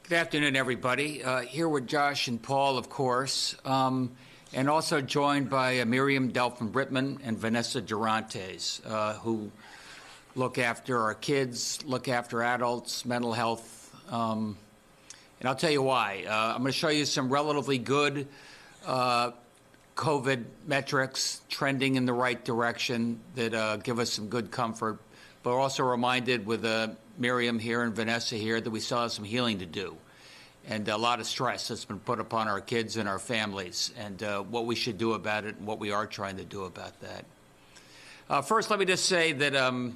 Good afternoon, everybody. Here with Josh and Paul, of course, and also joined by Miriam Delphin-Brittman and Vanessa Durantes, who look after our kids, look after adults, mental health, and I'll tell you why. I'm going to show you some relatively good COVID metrics trending in the right direction that give us some good comfort, but we're also reminded with Miriam here and Vanessa here that we still have some healing to do and a lot of stress that's been put upon our kids and our families, and what we should do about it and what we are trying to do about that. First, let me just say that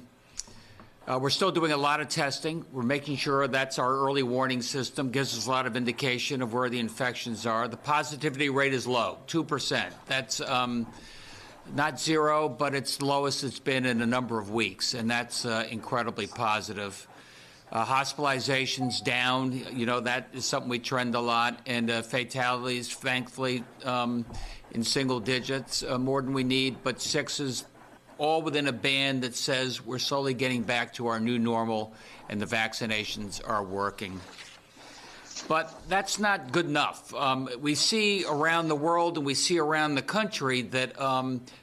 we're still doing a lot of testing. We're making sure that's our early warning system, gives us a lot of indication of where the infections are. The positivity rate is low, 2%. That's not zero, but it's the lowest it's been in a number of weeks, and that's incredibly positive. Hospitalizations down, you know, that is something we trend a lot, and fatalities, thankfully, in single digits, more than we need, but 6 is all within a band that says we're slowly getting back to our new normal and the vaccinations are working. But that's not good enough. We see around the world and we see around the country that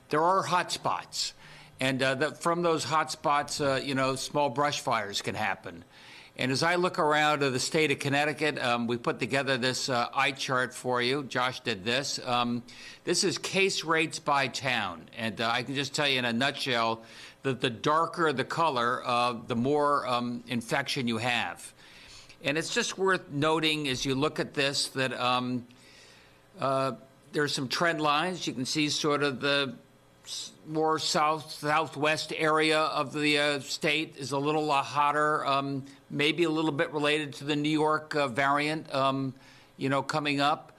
there are hot spots. And that from those hot spots, you know, small brush fires can happen. And as I look around the state of Connecticut, we put together this eye chart for you. Josh did this. This is case rates by town. And I can just tell you in a nutshell that the darker the color, the more infection you have. And it's just worth noting as you look at this that there's some trend lines. You can see sort of the more southwest area of the state is a little hotter, maybe a little bit related to the New York variant, you know, coming up.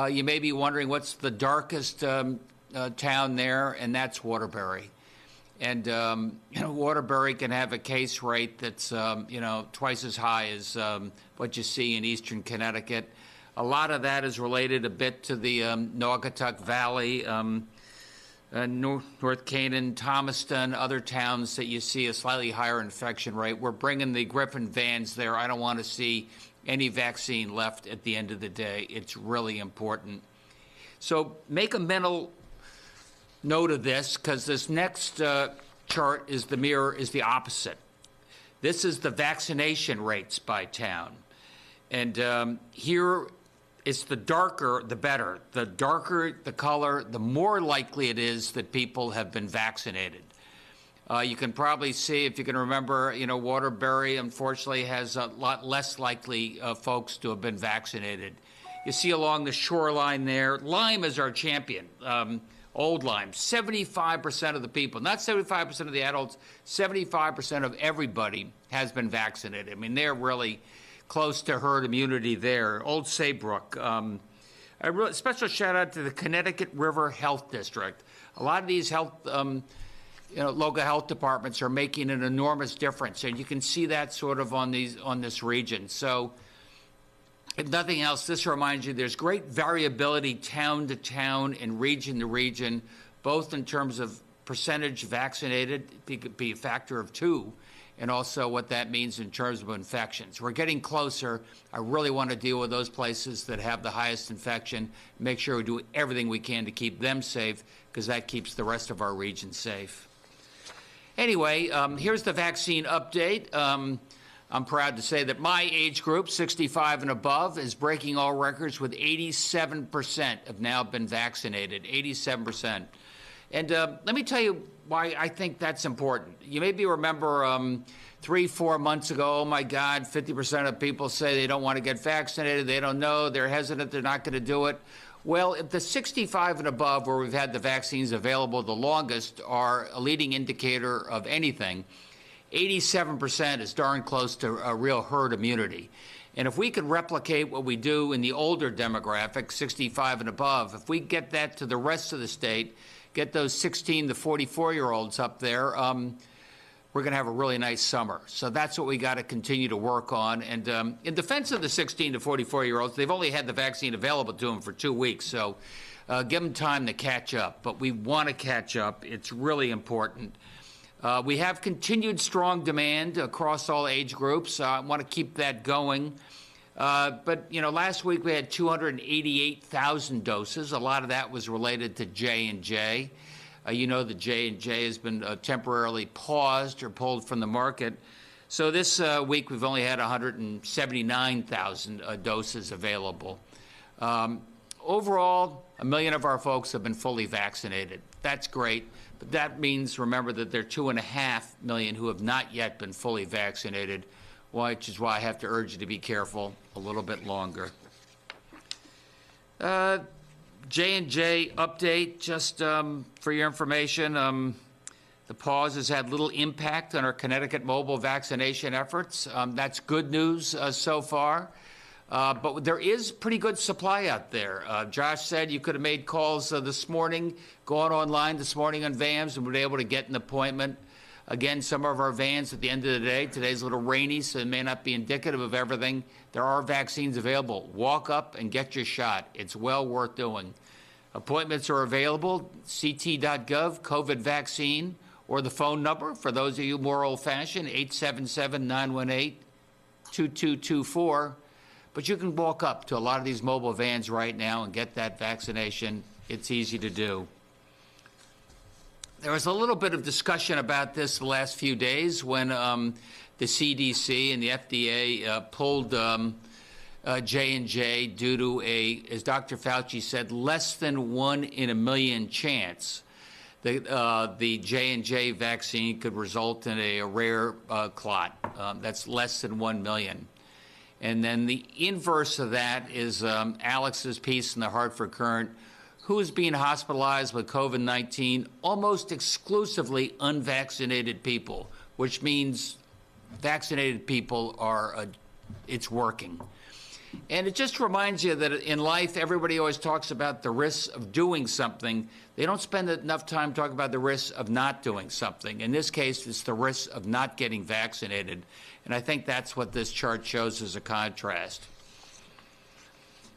You may be wondering what's the darkest town there, and that's Waterbury. And you know, Waterbury can have a case rate that's you know, twice as high as what you see in eastern Connecticut. A lot of that is related a bit to the Naugatuck Valley, North Canaan, Thomaston, other towns that you see a slightly higher infection rate. We're bringing the Griffin vans there. I don't want to see any vaccine left at the end of the day. It's really important. So make a mental note of this, because this next chart is the opposite. This is the vaccination rates by town. And here, it's the darker, the better. The darker the color, the more likely it is that people have been vaccinated. You can probably see, if you can remember, you know, Waterbury, unfortunately, has a lot less likely folks to have been vaccinated. You see along the shoreline there, Lyme is our champion. Old Lyme, 75% of the people, not 75% of the adults, 75% of everybody has been vaccinated. I mean, they're really close to herd immunity there. Old Saybrook. A special shout out to the Connecticut River Health District. A lot of these health, you know, local health departments are making an enormous difference, and you can see that sort of on this region. So, if nothing else, this reminds you there's great variability town to town and region to region, both in terms of percentage vaccinated, it could be a factor of 2, and also what that means in terms of infections. We're getting closer. I really want to deal with those places that have the highest infection, make sure we do everything we can to keep them safe, because that keeps the rest of our region safe. Anyway, here's the vaccine update. I'm proud to say that my age group, 65 and above, is breaking all records with 87% have now been vaccinated, 87%. And let me tell you why I think that's important. You maybe remember 3-4 months ago, oh my God, 50% of people say they don't want to get vaccinated, they don't know, they're hesitant, they're not going to do it. Well, if the 65 and above, where we've had the vaccines available the longest, are a leading indicator of anything, 87% is darn close to a real herd immunity. And if we could replicate what we do in the older demographic, 65 and above, if we get that to the rest of the state, get those 16 to 44-year-olds up there, we're going to have a really nice summer. So that's what we got to continue to work on. And in defense of the 16 to 44-year-olds, they've only had the vaccine available to them for 2 weeks. So give them time to catch up. But we want to catch up. It's really important. We have continued strong demand across all age groups. I want to keep that going. But, last week we had 288,000 doses. A lot of that was related to J&J. The J&J has been temporarily paused or pulled from the market. So this week we've only had 179,000 doses available. Overall, 1 million of our folks have been fully vaccinated. That's great, but that means, remember, that there are 2.5 million who have not yet been fully vaccinated, which is why I have to urge you to be careful a little bit longer. J&J update, just for your information, the pause has had little impact on our Connecticut mobile vaccination efforts. That's good news so far. But there is pretty good supply out there. Josh said you could have made calls this morning, gone online this morning on vans, and been able to get an appointment. Again, some of our vans at the end of the day, today's a little rainy, so it may not be indicative of everything. There are vaccines available. Walk up and get your shot. It's well worth doing. Appointments are available, ct.gov, COVID vaccine, or the phone number, for those of you more old-fashioned, 877-918-2224. But you can walk up to a lot of these mobile vans right now and get that vaccination. It's easy to do. There was a little bit of discussion about this the last few days when the CDC and the FDA pulled J&J due to as Dr. Fauci said, less than 1 in a million chance that the J&J vaccine could result in a rare clot. That's less than 1 million. And then the inverse of that is Alex's piece in the Hartford Courant, who is being hospitalized with COVID-19, almost exclusively unvaccinated people, which means vaccinated people are, it's working. And it just reminds you that in life, everybody always talks about the risks of doing something. They don't spend enough time talking about the risks of not doing something. In this case, it's the risk of not getting vaccinated. And I think that's what this chart shows as a contrast.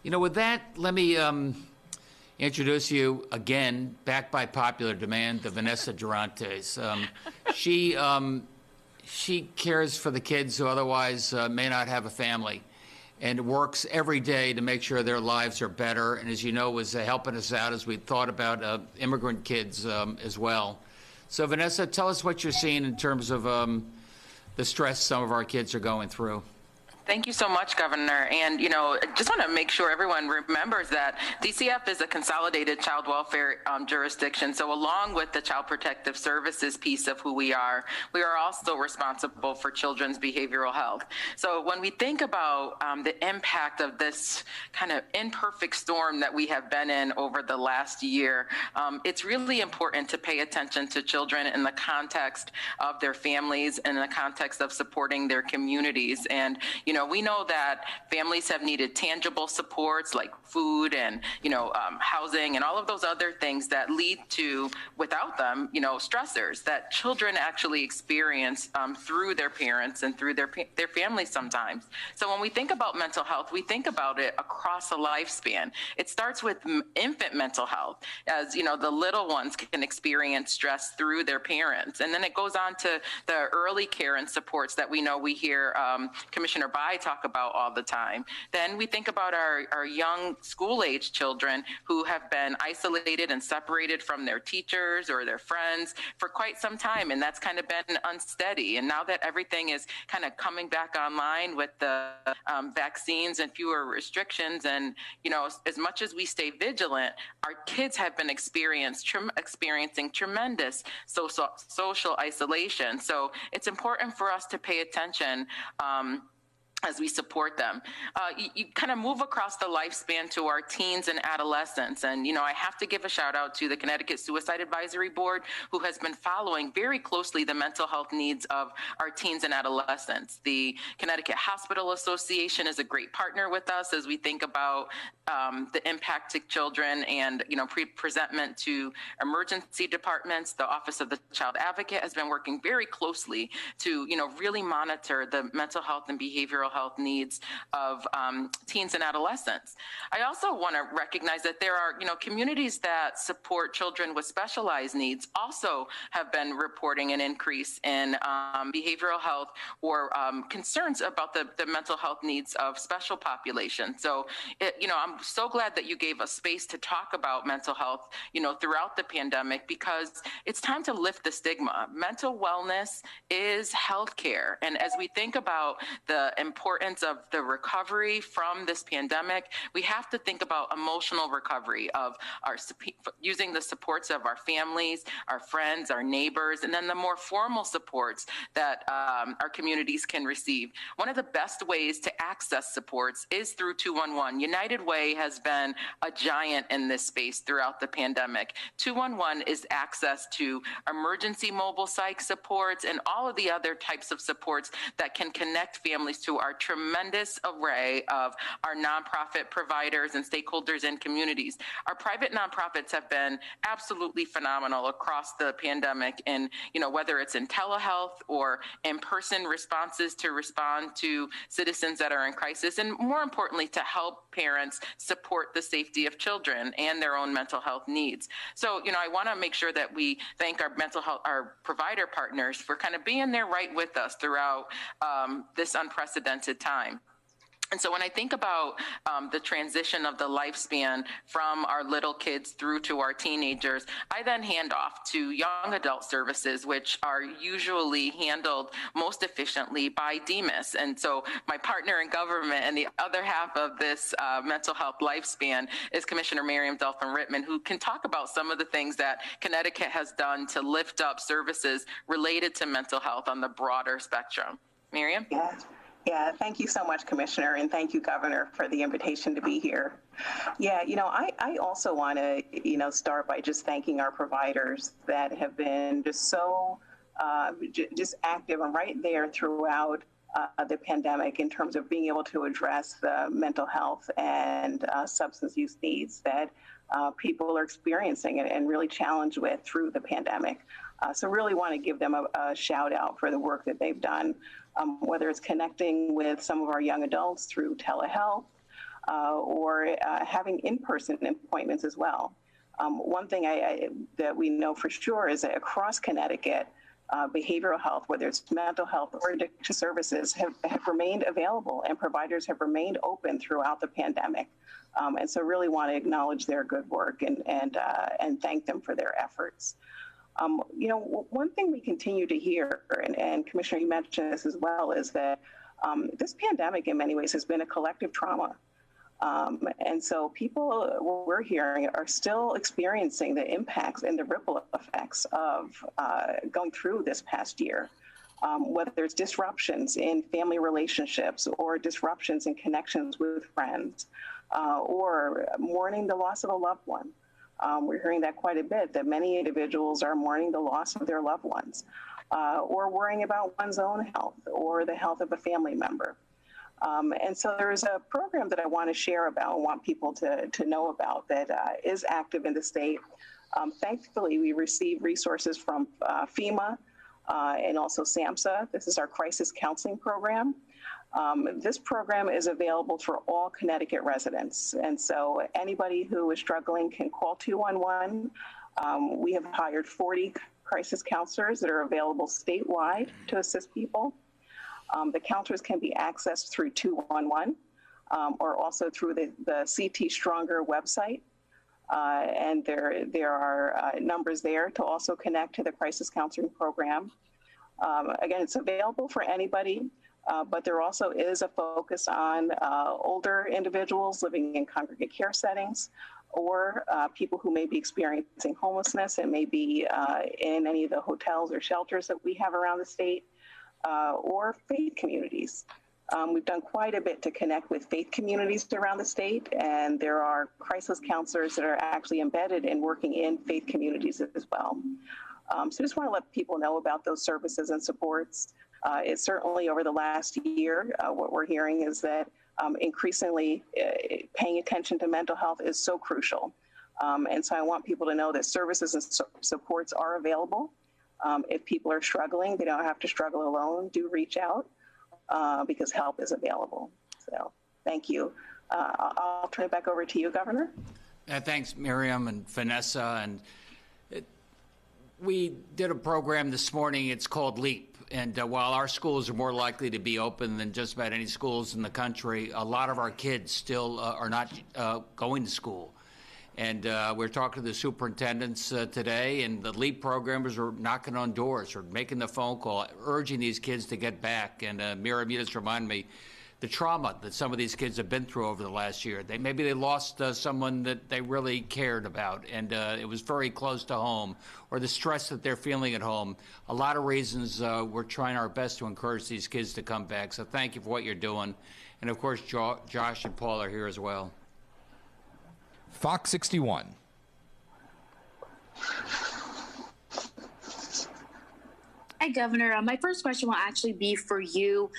With that, let me introduce you again, back by popular demand, to Vanessa Durantes. She cares for the kids who otherwise may not have a family, and works every day to make sure their lives are better. And as you know, was helping us out as we thought about immigrant kids as well. So Vanessa, tell us what you're seeing in terms of the stress some of our kids are going through. Thank you so much, Governor. And, just want to make sure everyone remembers that DCF is a consolidated child welfare jurisdiction. So along with the Child Protective Services piece of who we are also responsible for children's behavioral health. So when we think about the impact of this kind of imperfect storm that we have been in over the last year, it's really important to pay attention to children in the context of their families and in the context of supporting their communities. And, we know that families have needed tangible supports like food and, housing and all of those other things that lead to, without them, stressors that children actually experience through their parents and through their families sometimes. So when we think about mental health, we think about it across a lifespan. It starts with infant mental health, as, the little ones can experience stress through their parents. And then it goes on to the early care and supports that we know we hear Commissioner Bai talk about all the time. Then we think about our young school-age children who have been isolated and separated from their teachers or their friends for quite some time, and that's kind of been unsteady. And now that everything is kind of coming back online with the vaccines and fewer restrictions, and as much as we stay vigilant, our kids have been experiencing tremendous social isolation. So it's important for us to pay attention as we support them. You kind of move across the lifespan to our teens and adolescents. And, I have to give a shout out to the Connecticut Suicide Advisory Board, who has been following very closely the mental health needs of our teens and adolescents. The Connecticut Hospital Association is a great partner with us as we think about the impact to children and, presentment to emergency departments. The Office of the Child Advocate has been working very closely to, really monitor the mental health and behavioral health needs of teens and adolescents. I also want to recognize that there are, communities that support children with specialized needs also have been reporting an increase in behavioral health or concerns about the mental health needs of special populations. So, I'm so glad that you gave us space to talk about mental health, throughout the pandemic, because it's time to lift the stigma. Mental wellness is healthcare. And as we think about the importance of the recovery from this pandemic, we have to think about emotional recovery of using the supports of our families, our friends, our neighbors, and then the more formal supports that our communities can receive. One of the best ways to access supports is through 211. United Way has been a giant in this space throughout the pandemic. 211 is access to emergency mobile psych supports and all of the other types of supports that can connect families to our tremendous array of our nonprofit providers and stakeholders and communities. Our private nonprofits have been absolutely phenomenal across the pandemic, and whether it's in telehealth or in-person responses to respond to citizens that are in crisis, and more importantly, to help parents support the safety of children and their own mental health needs. So, I want to make sure that we thank our mental health, our provider partners for kind of being there right with us throughout this unprecedented time. And so when I think about the transition of the lifespan from our little kids through to our teenagers, I then hand off to young adult services, which are usually handled most efficiently by DEMIS. And so my partner in government and the other half of this mental health lifespan is Commissioner Miriam Delphin-Rittman, who can talk about some of the things that Connecticut has done to lift up services related to mental health on the broader spectrum. Miriam? Yeah, thank you so much, Commissioner, and thank you, Governor, for the invitation to be here. Yeah, I also want to, start by just thanking our providers that have been just so just active and right there throughout the pandemic in terms of being able to address the mental health and substance use needs that people are experiencing and really challenged with through the pandemic. So really want to give them a shout out for the work that they've done, whether it's connecting with some of our young adults through telehealth or having in-person appointments as well. One thing that we know for sure is that across Connecticut, behavioral health, whether it's mental health or addiction services, have remained available, and providers have remained open throughout the pandemic. And so really want to acknowledge their good work and thank them for their efforts. One thing we continue to hear, and Commissioner, you mentioned this as well, is that this pandemic in many ways has been a collective trauma. And so people we're hearing are still experiencing the impacts and the ripple effects of going through this past year, whether there's disruptions in family relationships or disruptions in connections with friends, or mourning the loss of a loved one. We're hearing that quite a bit, that many individuals are mourning the loss of their loved ones, or worrying about one's own health or the health of a family member. And so there's a program that I want to share about and want people to know about that is active in the state. Thankfully, we receive resources from FEMA and also SAMHSA. This is our crisis counseling program. This program is available for all Connecticut residents. And so anybody who is struggling can call 211. We have hired 40 crisis counselors that are available statewide to assist people. The counselors can be accessed through 211 or also through the CT Stronger website. And there are numbers there to also connect to the crisis counseling program. Again, it's available for anybody. But there also is a focus on older individuals living in congregate care settings, or people who may be experiencing homelessness and may be in any of the hotels or shelters that we have around the state, or faith communities. We've done quite a bit to connect with faith communities around the state, and there are crisis counselors that are actually embedded and working in faith communities as well. So just want to let people know about those services and supports. It's certainly over the last year, what we're hearing is that increasingly paying attention to mental health is so crucial. And so I want people to know that services and supports are available. If people are struggling, they don't have to struggle alone. Do reach out. because help is available. So thank you. I'll turn it back over to you, Governor. Thanks, Miriam and Vanessa. And we did a program this morning. It's called LEAP. And while our schools are more likely to be open than just about any schools in the country, a lot of our kids still are not going to school. And we're talking to the superintendents today, and the LEAP programmers are knocking on doors or making the phone call, urging these kids to get back. And Miriam, you just reminded me the trauma that some of these kids have been through over the last year. Maybe they lost someone that they really cared about, and it was very close to home, or the stress that they're feeling at home. A lot of reasons we're trying our best to encourage these kids to come back. So thank you for what you're doing. And, of course, Josh and Paul are here as well. Fox 61. Hi, Governor. My first question will actually be for you.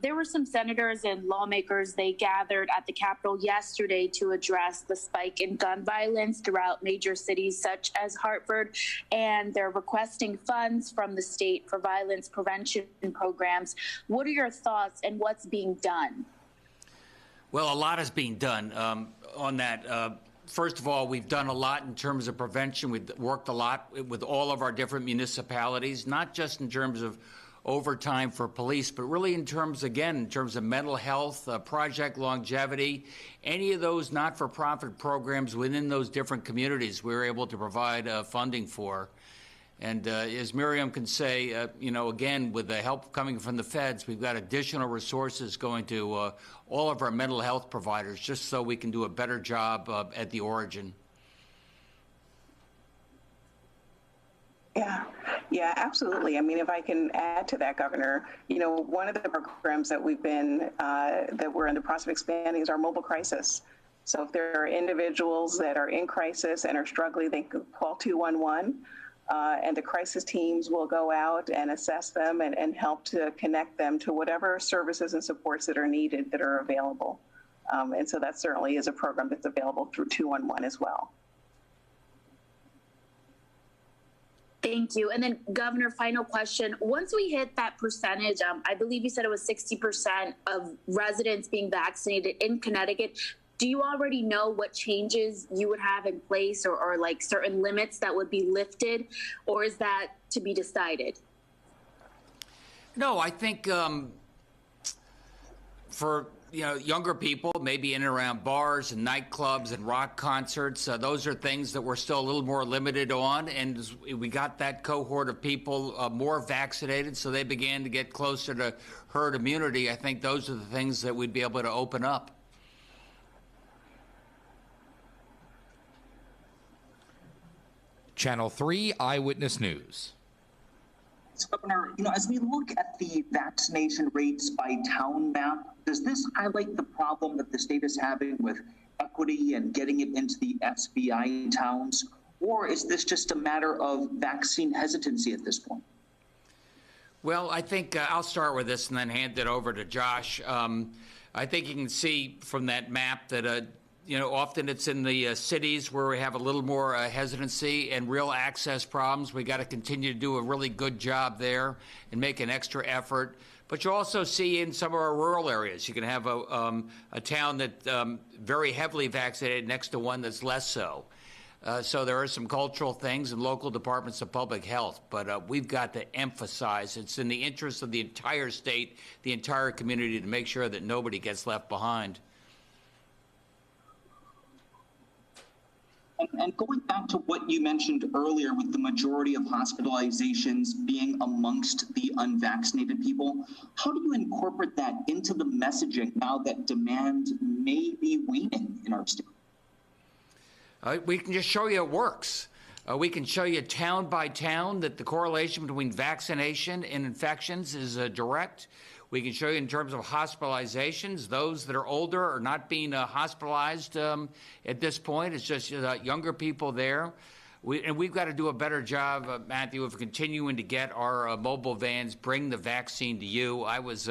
There were some senators and lawmakers. They gathered at the Capitol yesterday to address the spike in gun violence throughout major cities such as Hartford, and they're requesting funds from the state for violence prevention programs. What are your thoughts and what's being done? Well, a lot is being done on that. First of all, we've done a lot in terms of prevention. We've worked a lot with all of our different municipalities, not just in terms of overtime for police, but really in terms of mental health, project longevity, any of those not-for-profit programs within those different communities we're able to provide funding for. And as Miriam can say, again, with the help coming from the feds, we've got additional resources going to all of our mental health providers just so we can do a better job at the origin. Yeah, absolutely. I mean, if I can add to that, Governor, one of the programs that that we're in the process of expanding is our mobile crisis. So if there are individuals that are in crisis and are struggling, they can call 211. And the crisis teams will go out and assess them and help to connect them to whatever services and supports that are needed that are available. And so that certainly is a program that's available through 211 as well. Thank you. And then, Governor, final question. Once we hit that percentage, I believe you said it was 60% of residents being vaccinated in Connecticut. Do you already know what changes you would have in place or like certain limits that would be lifted, or is that to be decided? No, I think for younger people, maybe in and around bars and nightclubs and rock concerts, those are things that we're still a little more limited on. And we got that cohort of people more vaccinated, so they began to get closer to herd immunity. I think those are the things that we'd be able to open up. Channel 3 Eyewitness News. Governor, as we look at the vaccination rates by town map, does this highlight the problem that the state is having with equity and getting it into the SBI towns? Or is this just a matter of vaccine hesitancy at this point? Well, I think I'll start with this and then hand it over to Josh. I think you can see from that map that often it's in the cities where we have a little more hesitancy and real access problems. We got to continue to do a really good job there and make an extra effort. But you also see in some of our rural areas, you can have a town that's very heavily vaccinated next to one that's less so. So there are some cultural things and local departments of public health, but we've got to emphasize it's in the interest of the entire state, the entire community, to make sure that nobody gets left behind. And going back to what you mentioned earlier with the majority of hospitalizations being amongst the unvaccinated people, how do you incorporate that into the messaging now that demand may be waning in our state? We can just show you it works. We can show you town by town that the correlation between vaccination and infections is direct. We can show you in terms of hospitalizations, those that are older are not being hospitalized at this point. It's just younger people there. And we've got to do a better job, Matthew, of continuing to get our mobile vans, bring the vaccine to you. I was,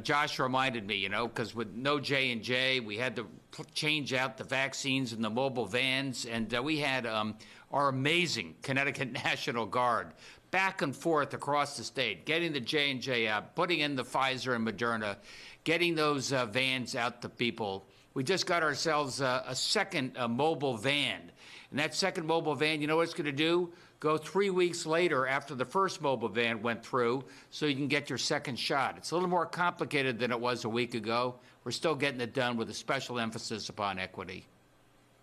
Josh reminded me, because with no J&J, we had to change out the vaccines in the mobile vans. And we had our amazing Connecticut National Guard back and forth across the state, getting the J&J out, putting in the Pfizer and Moderna, getting those vans out to people. We just got ourselves a second mobile van. And that second mobile van, you know what it's going to do? Go 3 weeks later after the first mobile van went through so you can get your second shot. It's a little more complicated than it was a week ago. We're still getting it done with a special emphasis upon equity.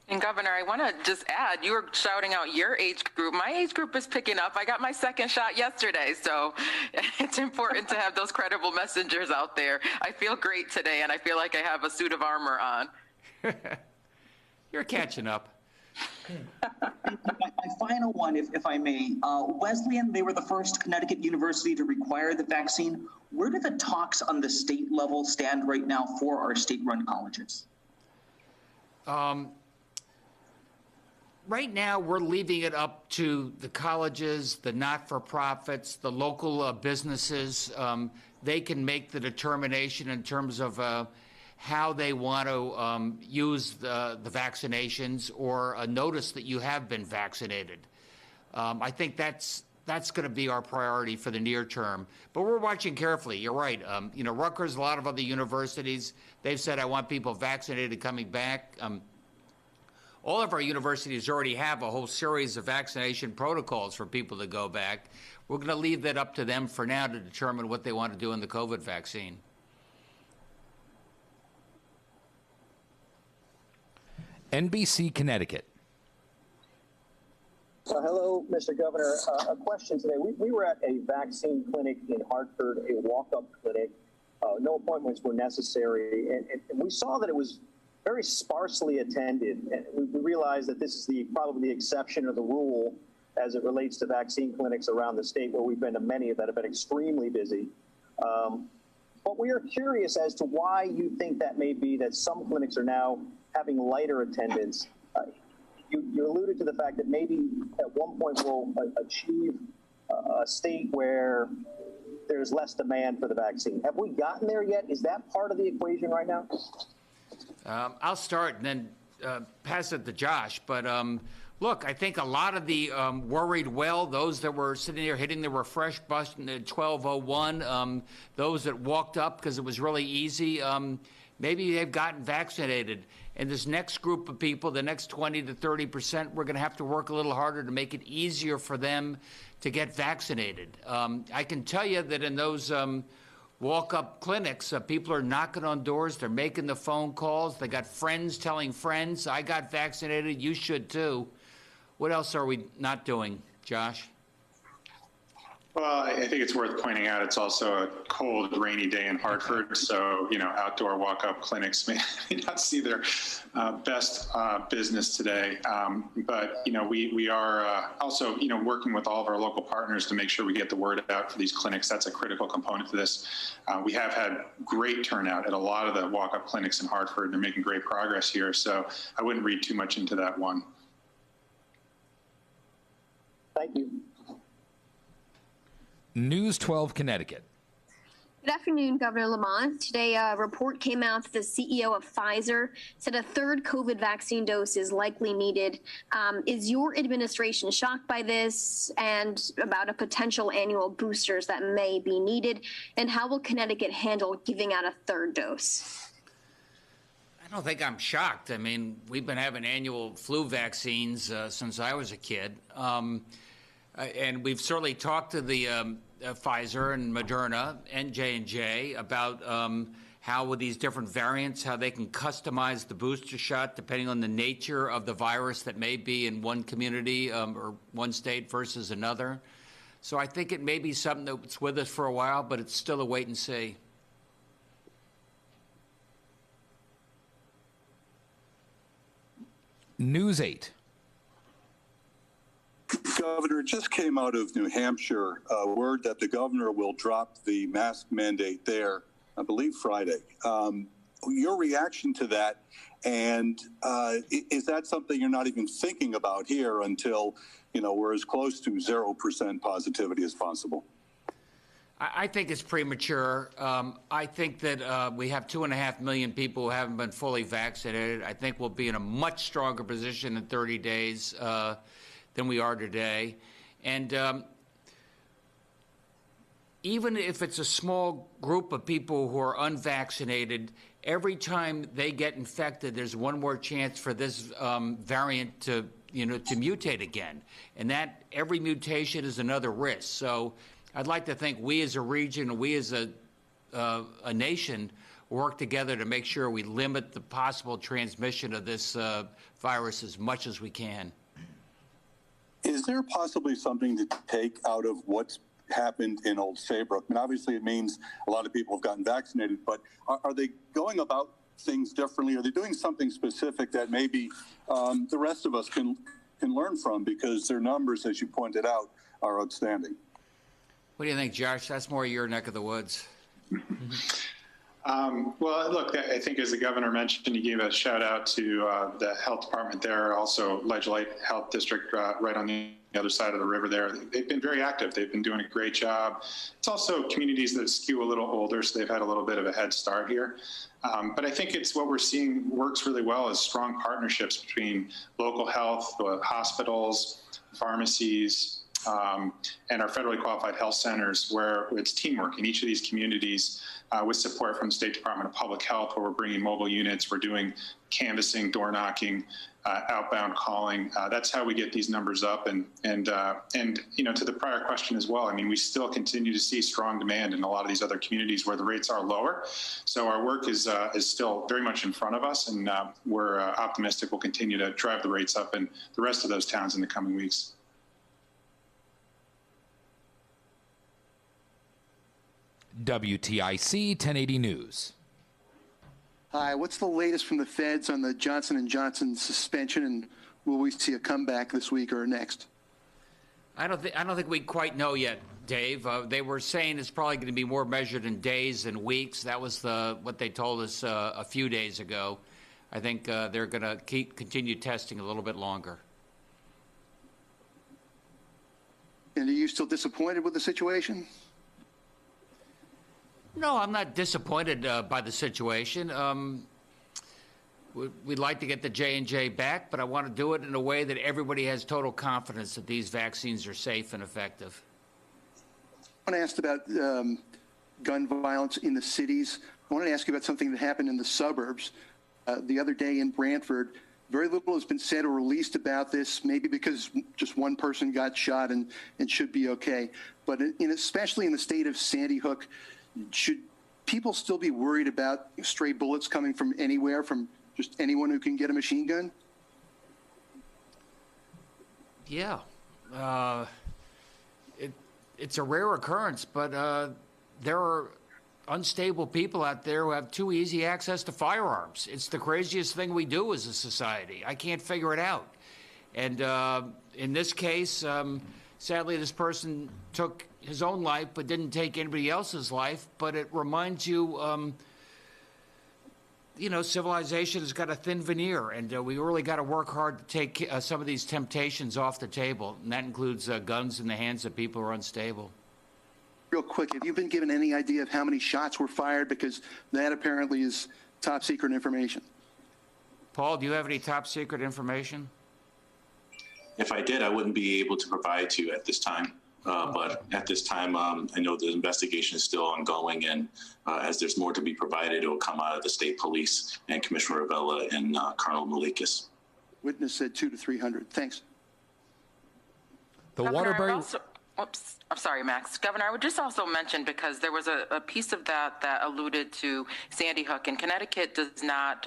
And Governor, I want to just add, you were shouting out your age group. My age group is picking up. I got my second shot yesterday, so it's important to have those credible messengers out there. I feel great today, and I feel like I have a suit of armor on. You're catching up. My final one, if I may. Wesleyan, they were the first Connecticut university to require the vaccine. Where do the talks on the state level stand right now for our state-run colleges? Right now, we're leaving it up to the colleges, the not-for-profits, the local businesses. They can make the determination in terms of how they want to use the vaccinations or a notice that you have been vaccinated. I think that's going to be our priority for the near term. But we're watching carefully. You're right. Rutgers, a lot of other universities, they've said, I want people vaccinated coming back. All of our universities already have a whole series of vaccination protocols for people to go back. We're going to leave that up to them for now to determine what they want to do in the COVID vaccine. NBC Connecticut. Hello, Mr. Governor. A question today. We were at a vaccine clinic in Hartford, a walk-up clinic. No appointments were necessary. And we saw that it was very sparsely attended. And we realized that this is probably the exception or the rule as it relates to vaccine clinics around the state, where we've been to many that have been extremely busy. But we are curious as to why you think that may be, that some clinics are now having lighter attendance. You alluded to the fact that maybe at one point we'll achieve a state where there's less demand for the vaccine. Have we gotten there yet? Is that part of the equation right now? I'll start and then pass it to Josh. But look, I think a lot of the worried well, those that were sitting there hitting the refresh button at 12:01, those that walked up because it was really easy, maybe they've gotten vaccinated. And this next group of people, the next 20 to 30%, we're going to have to work a little harder to make it easier for them to get vaccinated. I can tell you that in those walk-up clinics, people are knocking on doors, they're making the phone calls, they got friends telling friends, I got vaccinated, you should too. What else are we not doing, Josh? Well, I think it's worth pointing out it's also a cold, rainy day in Hartford, so, outdoor walk-up clinics may not see their best business today. But, we are also, working with all of our local partners to make sure we get the word out for these clinics. That's a critical component to this. We have had great turnout at a lot of the walk-up clinics in Hartford. They're making great progress here, so I wouldn't read too much into that one. Thank you. News 12 Connecticut. Good afternoon, Governor Lamont. Today, a report came out that the CEO of Pfizer said a third COVID vaccine dose is likely needed. Is your administration shocked by this and about a potential annual boosters that may be needed? And how will Connecticut handle giving out a third dose? I don't think I'm shocked. I mean, we've been having annual flu vaccines since I was a kid. And we've certainly talked to the Pfizer and Moderna and J&J about how with these different variants, how they can customize the booster shot depending on the nature of the virus that may be in one community or one state versus another. So I think it may be something that's with us for a while, but it's still a wait and see. News 8. Governor, it just came out of New Hampshire, word that the governor will drop the mask mandate there, I believe Friday. Your reaction to that, and is that something you're not even thinking about here until, we're as close to 0% positivity as possible? I think it's premature. I think that we have 2.5 million people who haven't been fully vaccinated. I think we'll be in a much stronger position in 30 days than we are today. And even if it's a small group of people who are unvaccinated, every time they get infected, there's one more chance for this variant to mutate again. And that every mutation is another risk. So I'd like to think we as a region, we as a nation, work together to make sure we limit the possible transmission of this virus as much as we can. Is there possibly something to take out of what's happened in Old Saybrook? I mean, obviously it means a lot of people have gotten vaccinated, but are they going about things differently? Are they doing something specific that maybe the rest of us can learn from, because their numbers, as you pointed out, are outstanding? What do you think, Josh? That's more your neck of the woods. Well, look, I think as the governor mentioned, he gave a shout out to the health department there, also Ledge Light Health District right on the other side of the river there. They've been very active. They've been doing a great job. It's also communities that skew a little older, so they've had a little bit of a head start here. But I think it's what we're seeing works really well is strong partnerships between local health, hospitals, pharmacies, and our federally qualified health centers, where it's teamwork in each of these communities with support from the State Department of Public Health, where we're bringing mobile units, we're doing canvassing, door knocking, outbound calling. That's how we get these numbers up. And to the prior question as well, I mean, we still continue to see strong demand in a lot of these other communities where the rates are lower. So our work is still very much in front of us, and we're optimistic we'll continue to drive the rates up in the rest of those towns in the coming weeks. WTIC 1080 News. Hi, what's the latest from the feds on the Johnson & Johnson suspension, and will we see a comeback this week or next? I don't think we quite know yet, Dave. They were saying it's probably going to be more measured in days than weeks. That was what they told us a few days ago. I think they're going to continue testing a little bit longer. And are you still disappointed with the situation? No, I'm not disappointed by the situation. We'd like to get the J&J back, but I want to do it in a way that everybody has total confidence that these vaccines are safe and effective. I want to ask about gun violence in the cities. I want to ask you about something that happened in the suburbs. The other day in Brantford, very little has been said or released about this, maybe because just one person got shot and should be okay. But especially in the state of Sandy Hook, should people still be worried about stray bullets coming from anywhere, from just anyone who can get a machine gun? Yeah. It's a rare occurrence, but there are unstable people out there who have too easy access to firearms. It's the craziest thing we do as a society. I can't figure it out. And in this case, sadly, this person took his own life but didn't take anybody else's life. But it reminds you, civilization has got a thin veneer, and we really got to work hard to take some of these temptations off the table. And that includes guns in the hands of people who are unstable. Real quick, have you been given any idea of how many shots were fired? Because that apparently is top secret information. Paul, do you have any top secret information? If I did, I wouldn't be able to provide to you at this time. But at this time, I know the investigation is still ongoing, and as there's more to be provided, it will come out of the state police and Commissioner Ravella and Colonel Malikis. Witness said 200 to 300. Thanks. The Waterbury. Oops, I'm sorry, Max. Governor, I would just also mention, because there was a piece of that alluded to Sandy Hook, and Connecticut does not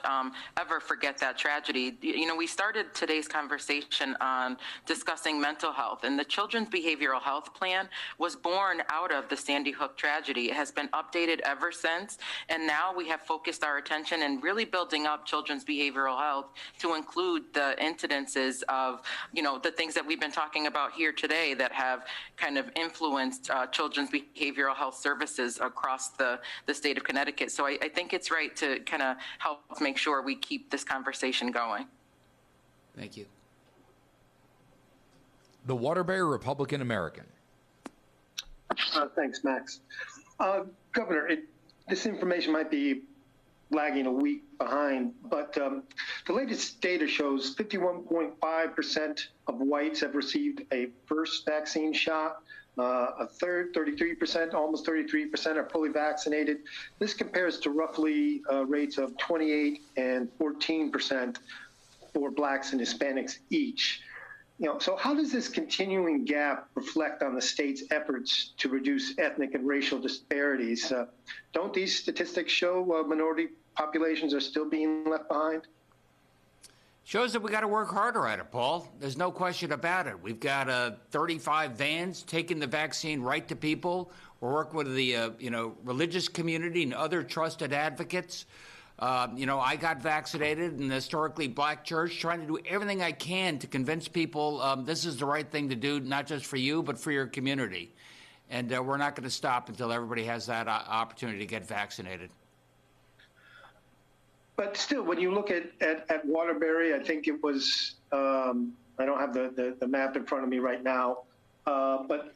ever forget that tragedy. We started today's conversation on discussing mental health, and the Children's Behavioral Health Plan was born out of the Sandy Hook tragedy. It has been updated ever since, and now we have focused our attention in really building up children's behavioral health to include the incidences of, the things that we've been talking about here today that have kind of influenced children's behavioral health services across the state of Connecticut. So I think it's right to kind of help make sure we keep this conversation going. Thank you. The Waterbury Republican American. Thanks, Max. Governor, this information might be lagging a week behind, but the latest data shows 51.5% of whites have received a first vaccine shot, A third, 33%, almost 33% are fully vaccinated. This compares to roughly rates of 28 and 14% for Blacks and Hispanics each. So how does this continuing gap reflect on the state's efforts to reduce ethnic and racial disparities? Don't these statistics show minority populations are still being left behind? Shows that we got to work harder at it, Paul. There's no question about it. We've got 35 vans taking the vaccine right to people. We're working with the religious community and other trusted advocates. I got vaccinated in the historically Black church, trying to do everything I can to convince people this is the right thing to do, not just for you, but for your community. And we're not going to stop until everybody has that opportunity to get vaccinated. But still, when you look at Waterbury, I think it was, I don't have the map in front of me right now, but,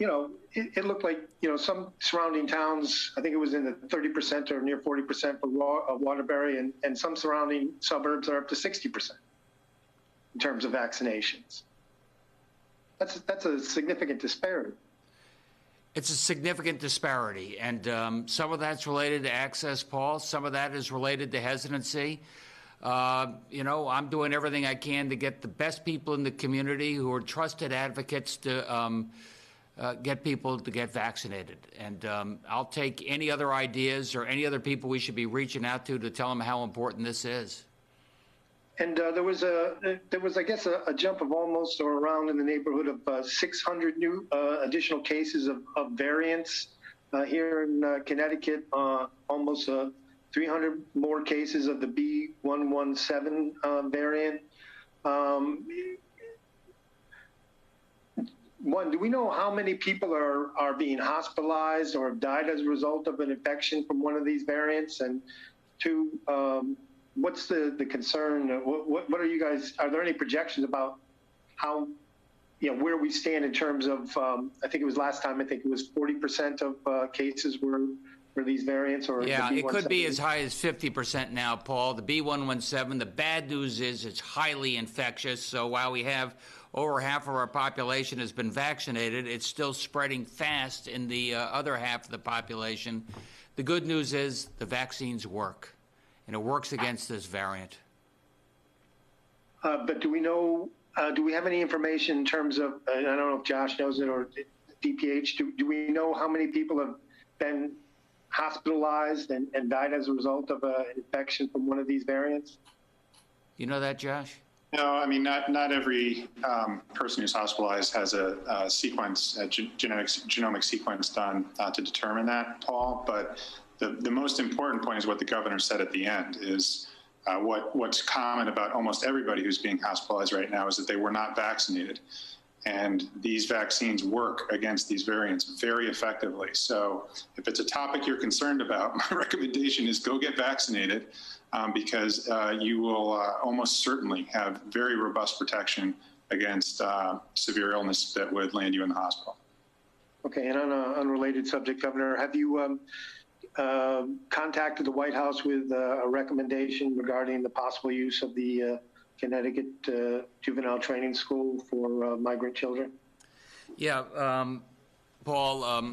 it looked like, some surrounding towns, I think it was in the 30% or near 40% for Waterbury, and some surrounding suburbs are up to 60% in terms of vaccinations. That's a significant disparity. It's a significant disparity, and some of that's related to access, Paul. Some of that is related to hesitancy. I'm doing everything I can to get the best people in the community who are trusted advocates to get people to get vaccinated. And I'll take any other ideas or any other people we should be reaching out to tell them how important this is. And there was, I guess, a jump of almost or around in the neighborhood of 600 new additional cases of variants here in Connecticut. Almost 300 more cases of the B117 variant. One, do we know how many people are being hospitalized or have died as a result of an infection from one of these variants? And two, what's the concern? What are you guys, are there any projections about how, where we stand in terms of, I think it was last time, I think it was 40% of cases were these variants? Or yeah, it could be as high as 50% now, Paul. The B117, the bad news is it's highly infectious. So while we have over half of our population has been vaccinated, it's still spreading fast in the other half of the population. The good news is the vaccines work. And it works against this variant. But do we know, do we have any information in terms of, I don't know if Josh knows it or DPH, do we know how many people have been hospitalized and died as a result of an infection from one of these variants? You know that, Josh? No, I mean, not every person who's hospitalized has a sequence, a genomic sequence done to determine that, Paul, but the most important point is what the governor said at the end is what's common about almost everybody who's being hospitalized right now is that they were not vaccinated. And these vaccines work against these variants very effectively. So if it's a topic you're concerned about, my recommendation is go get vaccinated because you will almost certainly have very robust protection against severe illness that would land you in the hospital. Okay, and on an unrelated subject, Governor, have you contacted the White House with a recommendation regarding the possible use of the Connecticut Juvenile Training School for migrant children? Yeah, Paul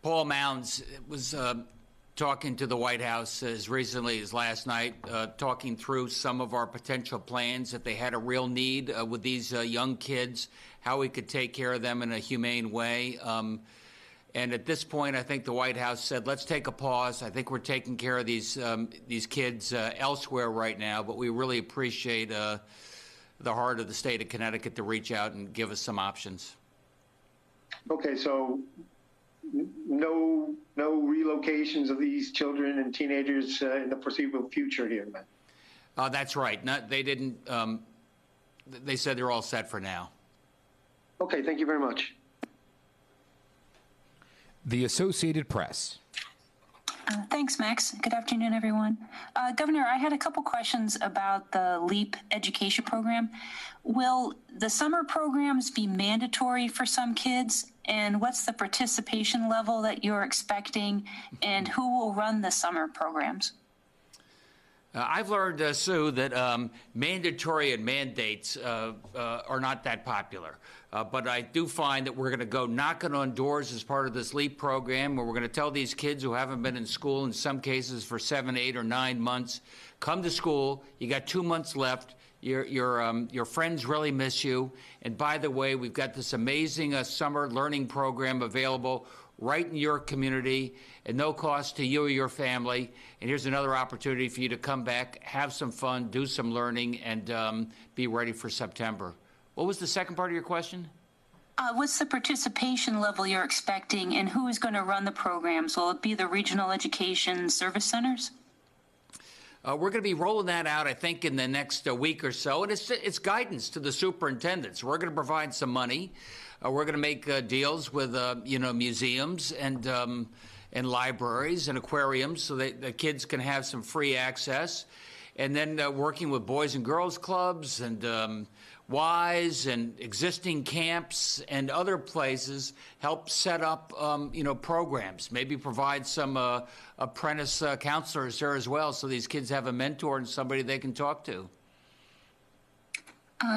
Mounds was talking to the White House as recently as last night, talking through some of our potential plans if they had a real need with these young kids, how we could take care of them in a humane way. And at this point, I think the White House said, let's take a pause. I think we're taking care of these kids elsewhere right now, but we really appreciate the heart of the state of Connecticut to reach out and give us some options. Okay, so no relocations of these children and teenagers in the foreseeable future here, then? That's right. They didn't. They said they're all set for now. Okay, thank you very much. The Associated Press. Thanks, Max. Good afternoon, everyone. Governor, I had a couple questions about the LEAP education program. Will the summer programs be mandatory for some kids? And what's the participation level that you're expecting? And who will run the summer programs? I've learned, Sue, that mandatory and mandates are not that popular. But I do find that we're going to go knocking on doors as part of this LEAP program, where we're going to tell these kids who haven't been in school, in some cases for 7, 8, or 9 months, come to school. You got 2 months left. Your friends really miss you. And by the way, we've got this amazing summer learning program available right in your community at no cost to you or your family. And here's another opportunity for you to come back, have some fun, do some learning, and be ready for September. What was the second part of your question? What's the participation level you're expecting, and who is going to run the programs? Will it be the regional education service centers? We're going to be rolling that out, I think, in the next week or so. And it's guidance to the superintendents. We're going to provide some money. We're going to make deals with, museums and libraries and aquariums so that the kids can have some free access. And then working with Boys and Girls Clubs and WISE and existing camps and other places, help set up, programs, maybe provide some apprentice counselors there as well, so these kids have a mentor and somebody they can talk to.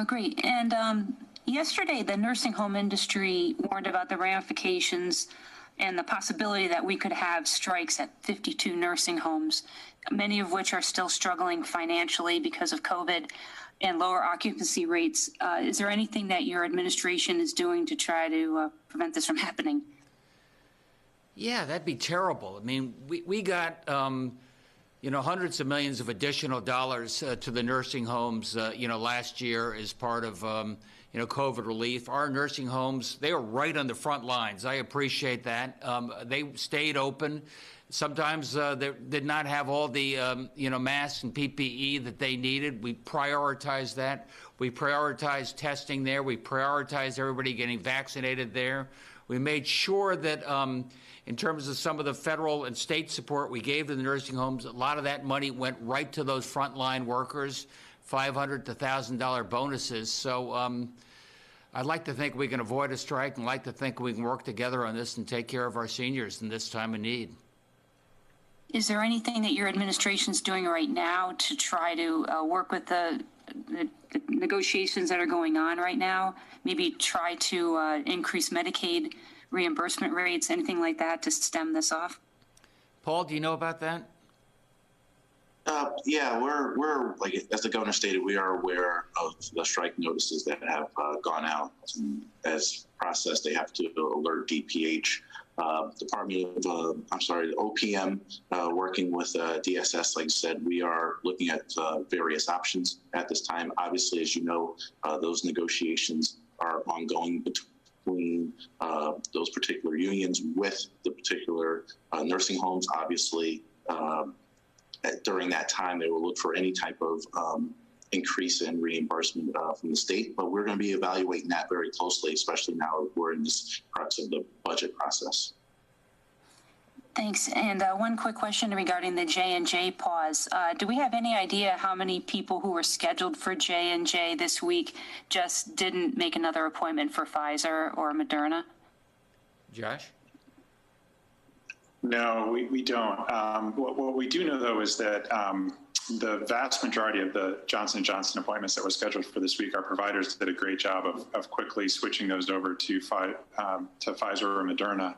Great. And yesterday, the nursing home industry warned about the ramifications and the possibility that we could have strikes at 52 nursing homes, many of which are still struggling financially because of COVID and lower occupancy rates. Is there anything that your administration is doing to try to prevent this from happening? Yeah, that'd be terrible. I mean, we got, hundreds of millions of additional dollars to the nursing homes, last year as part of, COVID relief. Our nursing homes, they are right on the front lines. I appreciate that. They stayed open. Sometimes they did not have all the, masks and PPE that they needed. We prioritized that. We prioritized testing there. We prioritized everybody getting vaccinated there. We made sure that in terms of some of the federal and state support we gave to the nursing homes, a lot of that money went right to those frontline workers, $500 to $1,000 bonuses. So I'd like to think we can avoid a strike, and like to think we can work together on this and take care of our seniors in this time of need. Is there anything that your administration is doing right now to try to work with the negotiations that are going on right now? Maybe try to increase Medicaid reimbursement rates, anything like that, to stem this off? Paul, do you know about that? Yeah, we're like, as the governor stated, we are aware of the strike notices that have gone out. As processed, they have to alert DPH. Department of, OPM, working with DSS, like I said, we are looking at various options at this time. Obviously, as you know, those negotiations are ongoing between those particular unions with the particular nursing homes. Obviously, during that time, they will look for any type of increase in reimbursement from the state, but we're going to be evaluating that very closely, especially now we're in this crux of the budget process. Thanks. And one quick question regarding the J&J pause. Do we have any idea how many people who were scheduled for J&J this week just didn't make another appointment for Pfizer or Moderna? Josh? No, we don't. What we do know, though, is that the vast majority of the Johnson & Johnson appointments that were scheduled for this week, our providers did a great job of quickly switching those over to Pfizer or Moderna,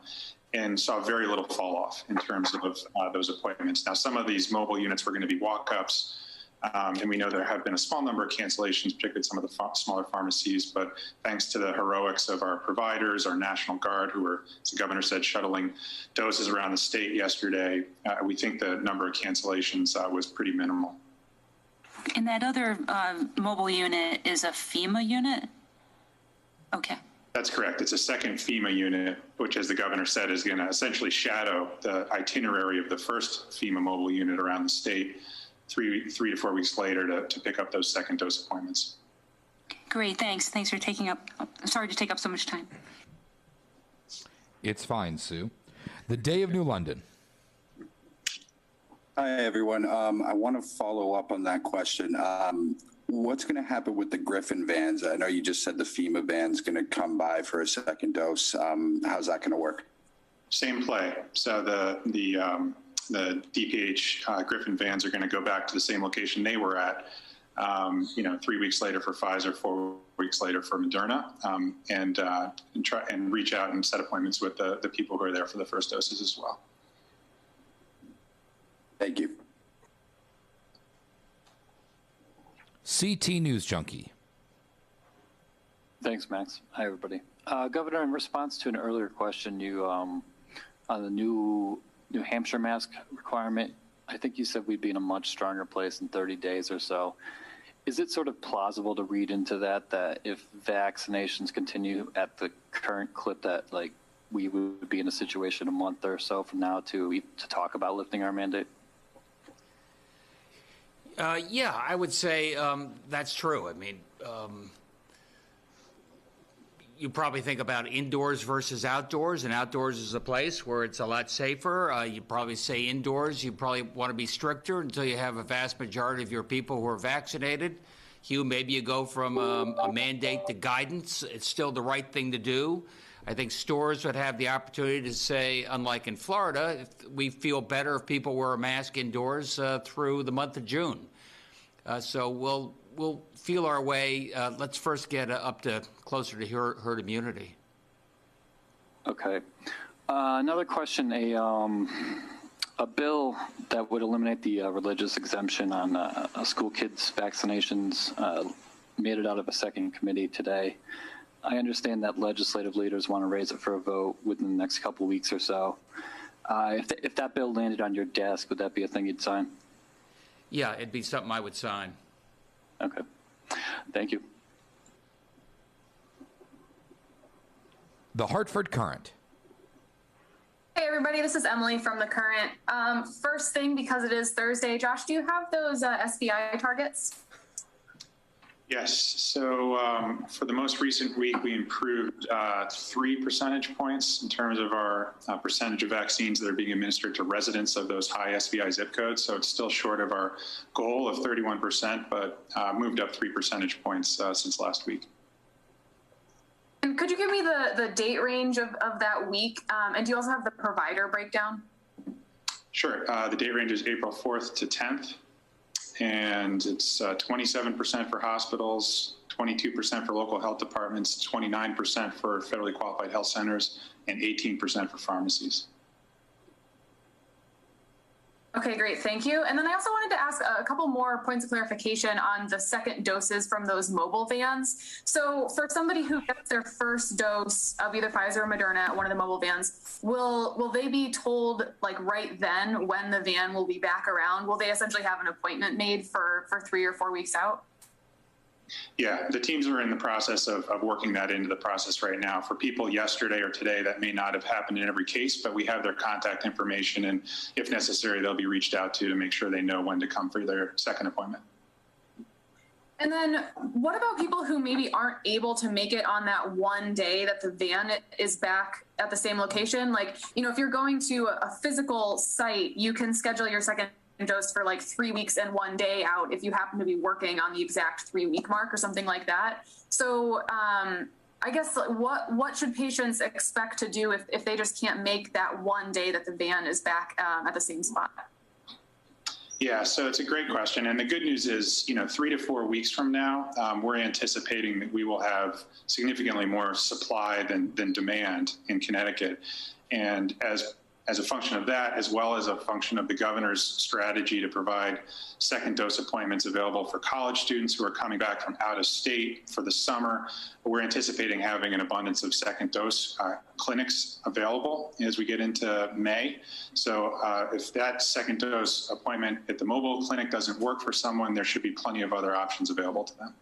and saw very little fall off in terms of those appointments. Now, some of these mobile units were going to be walk-ups, and we know there have been a small number of cancellations, particularly some of the smaller pharmacies, but thanks to the heroics of our providers, our National Guard, who were, as the governor said, shuttling doses around the state yesterday, we think the number of cancellations was pretty minimal. And that other mobile unit is a FEMA unit? Okay. That's correct. It's a second FEMA unit, which, as the governor said, is going to essentially shadow the itinerary of the first FEMA mobile unit around the state 3 to 4 weeks later to pick up those second dose appointments. Great. Thanks. Thanks for taking up. I'm sorry to take up so much time. It's fine, Sue. The Day of New London. Hi, everyone. I want to follow up on that question. What's going to happen with the Griffin vans? I know you just said the FEMA van's going to come by for a second dose. How's that going to work? Same play. So the the DPH Griffin vans are going to go back to the same location they were at, 3 weeks later for Pfizer, 4 weeks later for Moderna, and try and reach out and set appointments with the people who are there for the first doses as well. Thank you. CT News Junkie. Thanks, Max. Hi, everybody. Governor, in response to an earlier question, you on the New Hampshire mask requirement, I think you said we'd be in a much stronger place in 30 days or so. Is it sort of plausible to read into that if vaccinations continue at the current clip that like we would be in a situation a month or so from now to talk about lifting our mandate? Yeah, I would say that's true. I mean, you probably think about indoors versus outdoors, and outdoors is a place where it's a lot safer. You probably say indoors, you probably want to be stricter until you have a vast majority of your people who are vaccinated. Hugh, maybe you go from a mandate to guidance. It's still the right thing to do. I think stores would have the opportunity to say, unlike in Florida, if we feel better if people wear a mask indoors through the month of June. So we'll feel our way. Let's first get up to closer to herd immunity. Okay. Another question, a bill that would eliminate the religious exemption on school kids' vaccinations made it out of a second committee today. I understand that legislative leaders want to raise it for a vote within the next couple weeks or so. If that bill landed on your desk, would that be a thing you'd sign? Yeah, it'd be something I would sign. Okay. Thank you. The Hartford Current. Hey everybody, this is Emily from The Current. First thing, because it is Thursday, Josh, do you have those SBI targets? Yes. So for the most recent week, we improved 3 percentage points in terms of our percentage of vaccines that are being administered to residents of those high SBI zip codes. So it's still short of our goal of 31%, but moved up 3 percentage points since last week. And could you give me the date range of that week? And do you also have the provider breakdown? Sure. The date range is April 4th to 10th. And it's 27% for hospitals, 22% for local health departments, 29% for federally qualified health centers, and 18% for pharmacies. Okay, great. Thank you. And then I also wanted to ask a couple more points of clarification on the second doses from those mobile vans. So for somebody who gets their first dose of either Pfizer or Moderna at one of the mobile vans, will they be told like right then when the van will be back around? Will they essentially have an appointment made for 3 or 4 weeks out? Yeah, the teams are in the process of working that into the process right now. For people yesterday or today, that may not have happened in every case, but we have their contact information, and if necessary, they'll be reached out to make sure they know when to come for their second appointment. And then what about people who maybe aren't able to make it on that one day that the van is back at the same location? Like, you know, if you're going to a physical site, you can schedule your second dose for like 3 weeks and 1 day out if you happen to be working on the exact 3-week mark or something like that. So I guess what should patients expect to do if they just can't make that one day that the van is back at the same spot? Yeah, so it's a great question. And the good news is, 3 to 4 weeks from now, we're anticipating that we will have significantly more supply than demand in Connecticut. And as a function of that, as well as a function of the governor's strategy to provide second dose appointments available for college students who are coming back from out of state for the summer, we're anticipating having an abundance of second dose clinics available as we get into May. So if that second dose appointment at the mobile clinic doesn't work for someone, there should be plenty of other options available to them.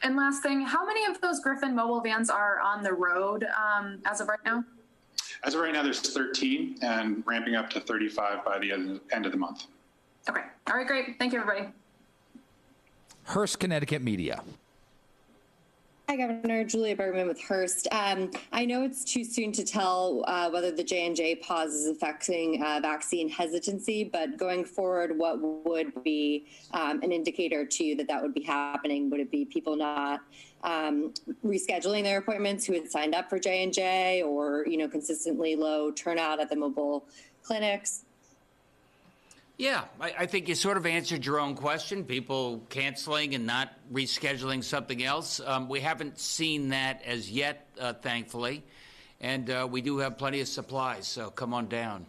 And last thing, how many of those Griffin mobile vans are on the road as of right now? As of right now, there's 13 and ramping up to 35 by the end of the month. Okay. All right, great. Thank you, everybody. Hearst, Connecticut Media. Hi, Governor. Julia Bergman with Hearst. I know it's too soon to tell whether the J&J pause is affecting vaccine hesitancy, but going forward, what would be an indicator to you that would be happening? Would it be people not rescheduling their appointments who had signed up for J&J, or consistently low turnout at the mobile clinics? Yeah, I think you sort of answered your own question. People canceling and not rescheduling something else. We haven't seen that as yet, thankfully. And we do have plenty of supplies, so come on down.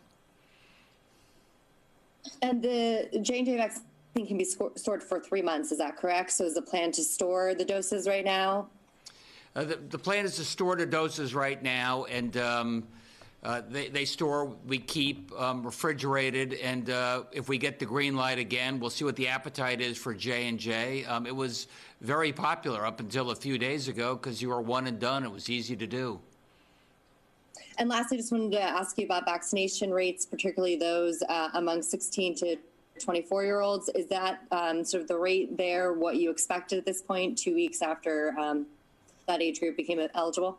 And the J&J vaccine can be stored for 3 months, is that correct? So is the plan to store the doses right now? The plan is to store the doses right now, and they store, we keep refrigerated, and if we get the green light again, we'll see what the appetite is for J&J. It was very popular up until a few days ago because you were one and done. It was easy to do. And lastly, just wanted to ask you about vaccination rates, particularly those among 16 to 24-year-olds. Is that sort of the rate there what you expected at this point, 2 weeks after that age group became eligible?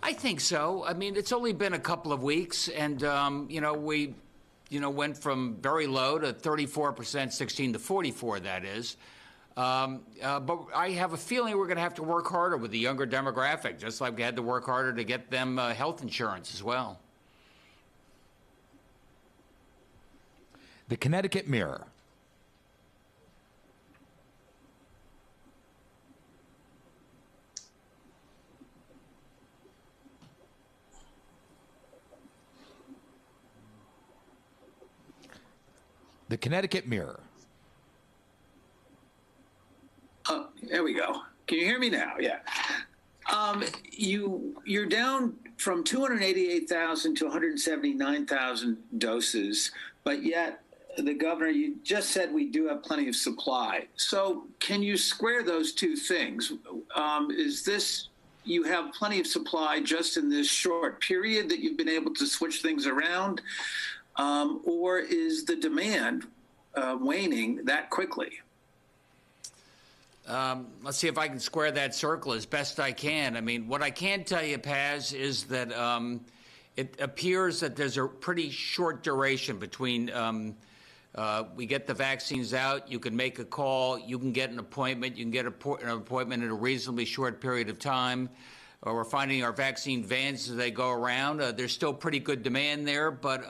I think so. I mean, it's only been a couple of weeks, and we went from very low to 34%, 16 to 44. That is. But I have a feeling we're going to have to work harder with the younger demographic, just like we had to work harder to get them health insurance as well. The Connecticut Mirror. The Connecticut Mirror. There we go. Can you hear me now? Yeah. You're down from 288,000 to 179,000 doses, but yet the governor, you just said we do have plenty of supply. So can you square those two things? Is this, you have plenty of supply just in this short period that you've been able to switch things around, or is the demand waning that quickly? Let's see if I can square that circle as best I can. I mean, what I can tell you, Paz, is that it appears that there's a pretty short duration between we get the vaccines out, you can make a call, you can get an appointment, you can get an appointment in a reasonably short period of time. We're finding our vaccine vans as they go around. There's still pretty good demand there, but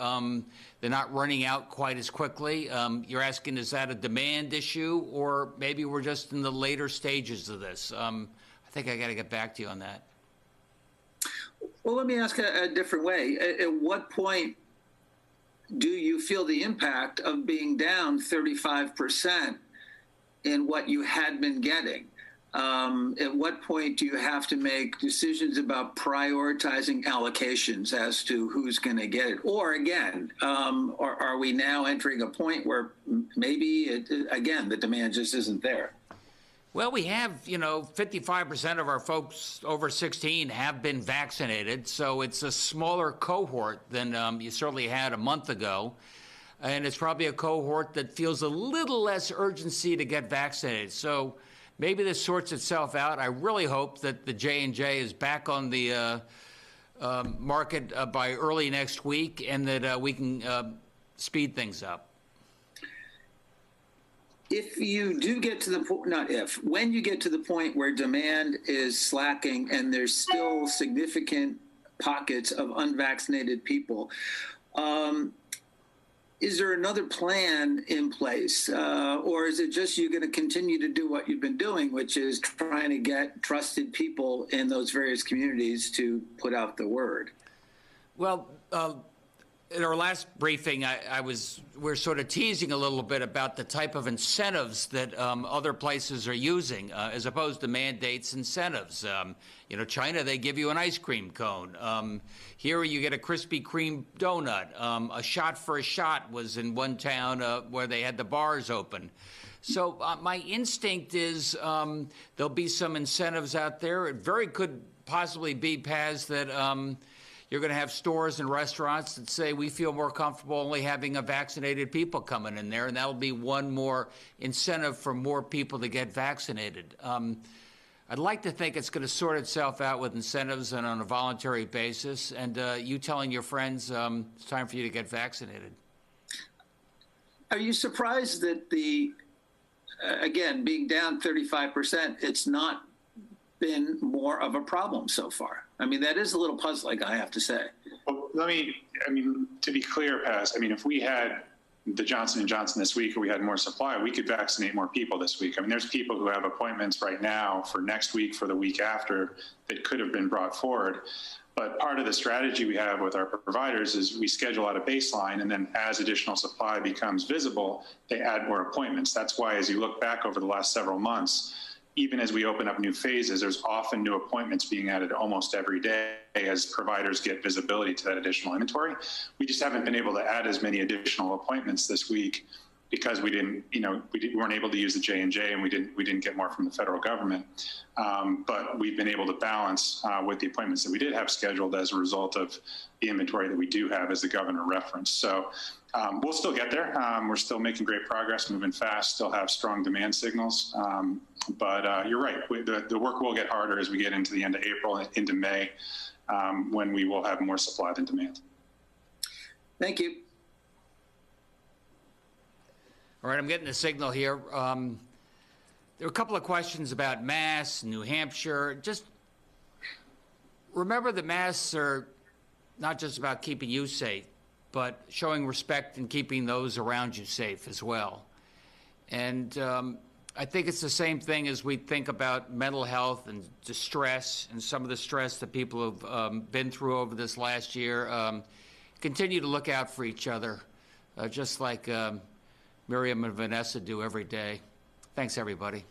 they're not running out quite as quickly. You're asking, is that a demand issue, or maybe we're just in the later stages of this? I think I got to get back to you on that. Well, let me ask a different way. At what point do you feel the impact of being down 35% in what you had been getting? At what point do you have to make decisions about prioritizing allocations as to who's going to get it? Or again, are we now entering a point where maybe, again, the demand just isn't there? Well, we have, 55% of our folks over 16 have been vaccinated, so it's a smaller cohort than you certainly had a month ago. And it's probably a cohort that feels a little less urgency to get vaccinated. So maybe this sorts itself out. I really hope that the J&J is back on the market by early next week, and that we can speed things up. If you do get to the point, not if, when you get to the point where demand is slacking and there's still significant pockets of unvaccinated people, is there another plan in place? Or is it just you're going to continue to do what you've been doing, which is trying to get trusted people in those various communities to put out the word? Well, in our last briefing, we're sort of teasing a little bit about the type of incentives that other places are using, as opposed to mandates incentives. China, they give you an ice cream cone. Here you get a Krispy Kreme donut. A shot for a shot was in one town where they had the bars open. So my instinct is there'll be some incentives out there. It very could possibly be, Paz, that you're going to have stores and restaurants that say we feel more comfortable only having a vaccinated people coming in there, and that'll be one more incentive for more people to get vaccinated. I'd like to think it's going to sort itself out with incentives and on a voluntary basis, and you telling your friends it's time for you to get vaccinated. Are you surprised that again, being down 35%, it's not been more of a problem so far? I mean, that is a little puzzling, I have to say. Well, to be clear, Paz, if we had the Johnson & Johnson this week, or we had more supply, we could vaccinate more people this week. I mean, there's people who have appointments right now for next week, for the week after, that could have been brought forward. But part of the strategy we have with our providers is we schedule out a baseline, and then as additional supply becomes visible, they add more appointments. That's why, as you look back over the last several months, even as we open up new phases, there's often new appointments being added almost every day as providers get visibility to that additional inventory. We just haven't been able to add as many additional appointments this week because we didn't, we weren't able to use the J&J, and we didn't get more from the federal government. But we've been able to balance with the appointments that we did have scheduled as a result of the inventory that we do have, as the governor referenced. So we'll still get there. We're still making great progress, moving fast, still have strong demand signals. But you're right, the work will get harder as we get into the end of April and into May, when we will have more supply than demand. Thank you. All right, I'm getting a signal here. There are a couple of questions about masks, New Hampshire. Just remember, the masks are not just about keeping you safe, but showing respect and keeping those around you safe as well. And I think it's the same thing as we think about mental health and distress, and some of the stress that people have been through over this last year. Continue to look out for each other, just like Miriam and Vanessa do every day. Thanks, everybody.